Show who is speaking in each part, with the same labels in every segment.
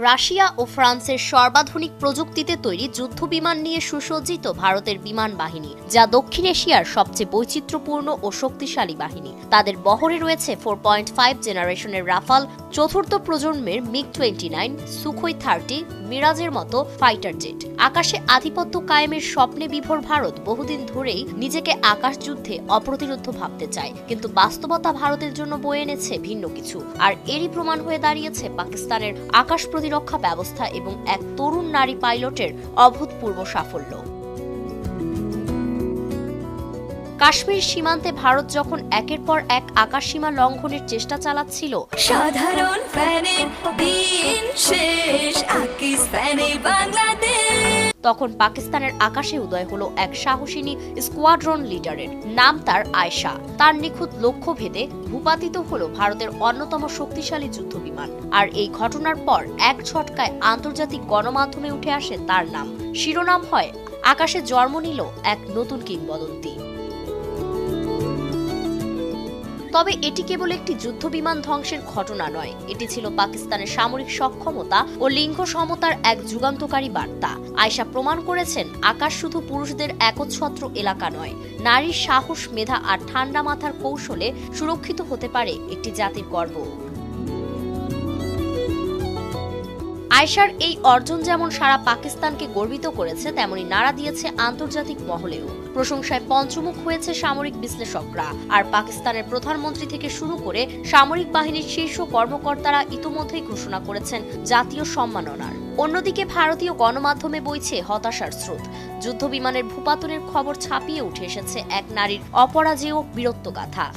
Speaker 1: Russia ও ফ্রান্সের সর্বাধুনিক প্রযুক্তিতে তৈরি যুদ্ধবিমান নিয়ে সুসজ্জিত ভারতের বিমান বাহিনী, যা দক্ষিণ এশিয়ার সবচেয়ে বৈচিত্র্যপূর্ণ ও শক্তিশালী বাহিনী। তাদের বহরে রয়েছে 4.5 জেনারেশনের রাফাল, চতুর্থ প্রজন্মের মিগ-29, সুখোই 30, মিরাজের মতো ফাইটার জেট। আকাশে আধিপত্য কায়েমের স্বপ্নে বিভোর ভারত বহুদিন ধরেই নিজেকে আকাশ যুদ্ধে অপ্রতিরোধ ভাবতে চায়, কিন্তু বাস্তবতা ভারতের জন্য বয়ে এনেছে ভিন্ন কিছু। আর এরই প্রমাণ হয়ে দাঁড়িয়েছে পাকিস্তানের আকাশ প্রতিরক্ষা ব্যবস্থা এবং এক তরুণ নারী পাইলটের অভূতপূর্ব সাফল্য। কাশ্মীর সীমান্তে ভারত যখন একের পর এক আকাশ সীমা লঙ্ঘনের চেষ্টা চালাচ্ছিল,
Speaker 2: সাধারণ ফ্যানের দিন শেষ, পাকিস্তানে বাংলাদেশ,
Speaker 1: তখন পাকিস্তানের আকাশে উদয় হলো এক সাহসিনী স্কোয়াড্রন লিডারের। নাম তার আয়েশা। তার নিখুঁত লক্ষ্য ভেদে ভূপাতিত হলো ভারতের অন্যতম শক্তিশালী যুদ্ধবিমান। আর এই ঘটনার পর এক ঝটকায় আন্তর্জাতিক গণমাধ্যমে উঠে আসে তার নাম। শিরোনাম হয়, আকাশে জন্ম নিল এক নতুন কিংবদন্তি। তবে এটি কেবল একটি যুদ্ধবিমান ধ্বংসের ঘটনা নয়, এটি ছিল পাকিস্তানের সামরিক সক্ষমতা ও লিঙ্গ সমতার এক যুগান্তকারী বার্তা। আয়েশা প্রমাণ করেছেন, আকাশ শুধু পুরুষদের একচ্ছত্র এলাকা নয়, নারীর সাহস, মেধা আর ঠান্ডা মাথার কৌশলে সুরক্ষিত হতে পারে একটি জাতির গর্ব। আয়েশার এই অর্জন যেমন সারা পাকিস্তানকে গর্বিত করেছে, তেমনি নাড়া দিয়েছে আন্তর্জাতিক মহলেও। প্রশংসায় পঞ্চমুখ হয়েছে সামরিক বিশ্লেষকরা, আর পাকিস্তানের প্রধানমন্ত্রী থেকে শুরু করে সামরিক বাহিনীর শীর্ষ কর্মকর্তারা ইতোমধ্যেই ঘোষণা করেছেন জাতীয় সম্মাননার। অন্যদিকে ভারতীয় গণমাধ্যমে বইছে হতাশার স্রোত। যুদ্ধবিমানের ভূপাতনের খবর ছাপিয়ে উঠে এসেছে এক নারীর অপরাজেয় বীরত্বগাথা।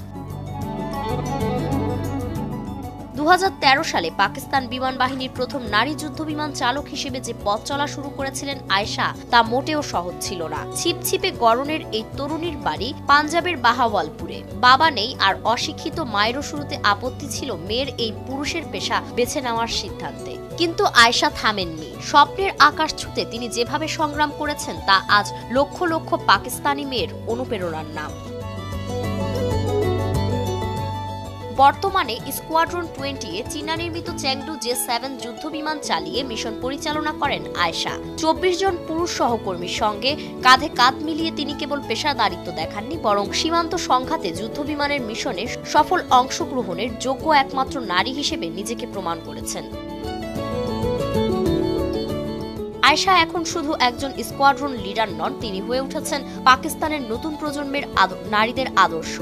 Speaker 1: 2013 সালে পাকিস্তান বিমান বাহিনীর প্রথম নারী যুদ্ধবিমান চালক হিসেবে যে পথ চলা শুরু করেছিলেন আয়েশা, তা মোটেও সহজ ছিল না। ছিপছিপে গড়নের এই তরুণীর বাড়ি পাঞ্জাবের বাহাওয়ালপুরে। বাবা নেই আর অশিক্ষিত মায়েরও শুরুতে আপত্তি ছিল মেয়ের এই পুরুষের পেশা বেছে নেওয়ার সিদ্ধান্তে। কিন্তু আয়েশা থামেননি। স্বপ্নের আকাশ ছুঁতে তিনি যেভাবে সংগ্রাম করেছেন, তা আজ লক্ষ লক্ষ পাকিস্তানি মেয়ের অনুপ্রেরণার নাম। বর্তমানে স্কোয়াড্রন 20 এ চীনা নির্মিত চ্যাংডু J7 যুদ্ধবিমান চালিয়ে মিশন পরিচালনা করেন আয়েশা। 24 জন পুরুষ সহকর্মীর সঙ্গে কাঁধে কাঁধ মিলিয়ে তিনি কেবল পেশাদারিত্ব দেখাননি, বরং সীমান্ত সংঘাতে যুদ্ধবিমানের মিশনে সফল অংশগ্রহণের যোগ্য একমাত্র নারী হিসেবে নিজেকে প্রমাণ করেছেন। আয়েশা এখন শুধু একজন স্কোয়াড্রন লিডার নন, তিনি হয়ে উঠেছেন পাকিস্তানের নতুন প্রজন্মের নারীদের আদর্শ।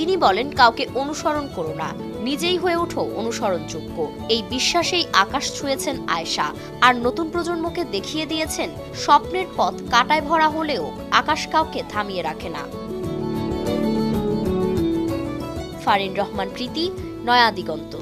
Speaker 1: তিনি বলেন, কাউকে অনুসরণ করো না, নিজেই হয়ে ওঠো অনুসরণযোগ্য। এই বিশ্বাসেই আকাশ ছুঁয়েছেন আয়েশা, আর নতুন প্রজন্মকে দেখিয়ে দিয়েছেন, স্বপ্নের পথ কাঁটায় ভরা হলেও আকাশ কাউকে থামিয়ে রাখে না। ফারিন রহমান প্রীতি, নয়া দিগন্ত।